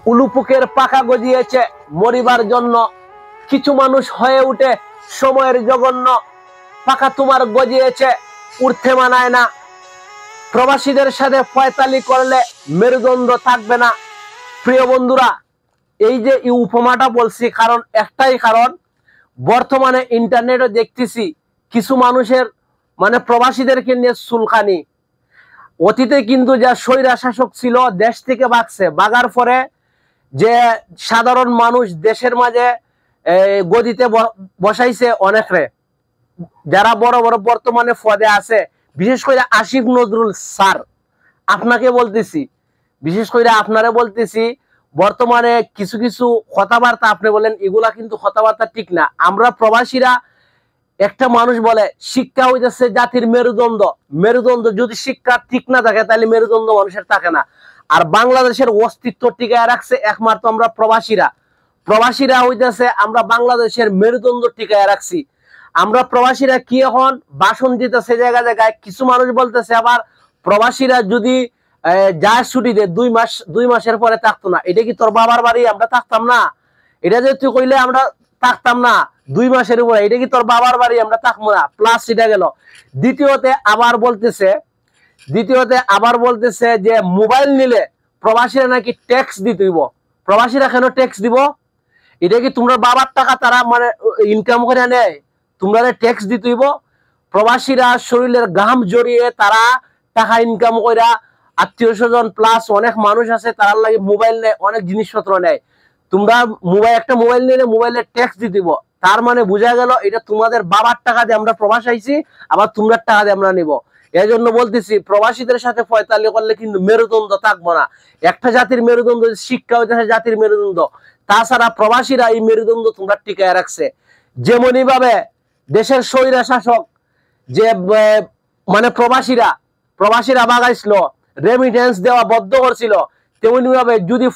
উলুপুকের পাখা গজিয়েছে মরিবার জন্য, কিছু মানুষ হয়ে উঠে সময়ের জঘন্য। পাখা তোমার গজিয়েছে উঠতে মানায় না, প্রবাসীদের সাথে পয়তালি করলে মেরুদণ্ড থাকবে না। প্রিয় বন্ধুরা, এই যে এই উপমাটা বলছি কারণ একটাই কারণ, বর্তমানে ইন্টারনেটে দেখতেছি কিছু মানুষের মানে প্রবাসীদেরকে নিয়ে চুলকানি। অতীতে কিন্তু যা স্বৈরা শাসক ছিল দেশ থেকে ভাগছে, ভাগার পরে যে সাধারণ মানুষ দেশের মাঝে গদিতে বসাইছে অনেকরে, যারা বড় বড় বর্তমানে পদে আছে, বিশেষ করে আসিফ নজরুল স্যার, আপনাকে বলতেছি, বিশেষ করে আপনারে বলতেছি, বর্তমানে কিছু কিছু কথাবার্তা আপনি বলেন এগুলা কিন্তু কথাবার্তা ঠিক না। আমরা প্রবাসীরা, একটা মানুষ বলে শিক্ষা হইতেছে জাতির মেরুদণ্ড, মেরুদণ্ড যদি শিক্ষা ঠিক না থাকে তাহলে মেরুদণ্ড মানুষের থাকে না। আর বাংলাদেশের অস্তিত্ব টিকায় রাখছে একমাত্র আমরা প্রবাসীরা। প্রবাসীরা হইতেছে আমরা বাংলাদেশের মেরুদণ্ড টিকায় রাখছি। আমরা প্রবাসীরা কি এখন ভাষণ দিতেছে জায়গা জায়গায়, কিছু মানুষ বলতেছে আবার প্রবাসীরা যদি যায় ছুটিতে 2 মাসের পরে থাকতো না, এটা কি তোর বাবার বাড়ি আমরা থাকতাম না? এটা যদি তুই কইলে আমরা থাকতাম না 2 মাসের উপরে, এটা কি তোর বাবার বাড়ি আমরা থাকবো না? প্লাস এটা গেল। দ্বিতীয়তে আবার বলতেছে যে মোবাইল নিলে প্রবাসীরা নাকি ট্যাক্স দিতে হইব। প্রবাসীরা কেন ট্যাক্স দিব? এটা কি তোমরা বাবার টাকা তারা মানে ইনকাম করে নেয়, তোমরা ট্যাক্স দিতে হইব? প্রবাসীরা শরীরের ঘাম জড়িয়ে তারা টাকা ইনকাম করে, আত্মীয় স্বজন প্লাস অনেক মানুষ আছে তারা লাগে মোবাইল নেয়, অনেক জিনিসপত্র নেয়। তোমরা একটা মোবাইল নিলে মোবাইলের ট্যাক্স দিয়ে দিব, তার মানে বোঝা গেল এটা তোমাদের বাবার টাকা দিয়ে আমরা প্রবাস আইছি, আবার তোমরা টাকা দিয়ে আমরা নিব। এই জন্য বলতেছি প্রবাসীদের সাথে পয়তালি করলে কিন্তু মেরুদণ্ড থাকবো না। একটা জাতির মেরুদণ্ড শিক্ষা হইতেছে জাতির মেরুদণ্ড, তাছাড়া প্রবাসীরা এই মেরুদণ্ড তোমরা টিকায় রাখছে। যেমনি ভাবে দেশের স্বৈরা শাসক যে মানে প্রবাসীরা বাগাইছিল, রেমিটেন্স দেওয়া বদ্ধ করছিল, তেমনি ভাবে যদি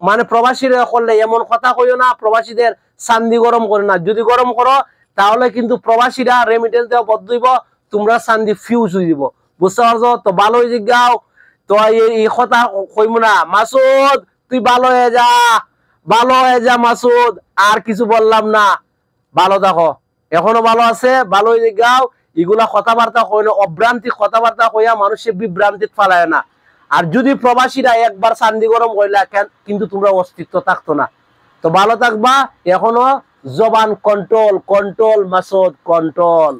মানে প্রবাসীরা করলে এমন কথা কইও না প্রবাসীদের চান্দি গরম করে না, যদি গরম করো তাহলে কিন্তু প্রবাসীরা রেমিটেন্স দেওয়া বদ্ধ হইব, তোমরা চান্দি ফিউজ হয়ে দিব। বুঝতে পারছো তো? ভালো হয়ে যাও তো, এই কথা কইব না। মাসুদ তুই ভালো হয়ে যা মাসুদ, আর কিছু বললাম না, ভালো থাকো, এখনো ভালো আছে, ভালো হয়ে যাও। এগুলা কথাবার্তা কইলে অভ্রান্তি কথাবার্তা কইয়া মানুষের বিভ্রান্তি ফালায় না। আর যদি প্রবাসীরা একবার চান্দি গরম কইলা কিন্তু তোমরা অস্তিত্ব থাকতো না। তো ভালো থাকবা, এখনো জবান কন্ট্রোল মাসুদ কন্ট্রোল।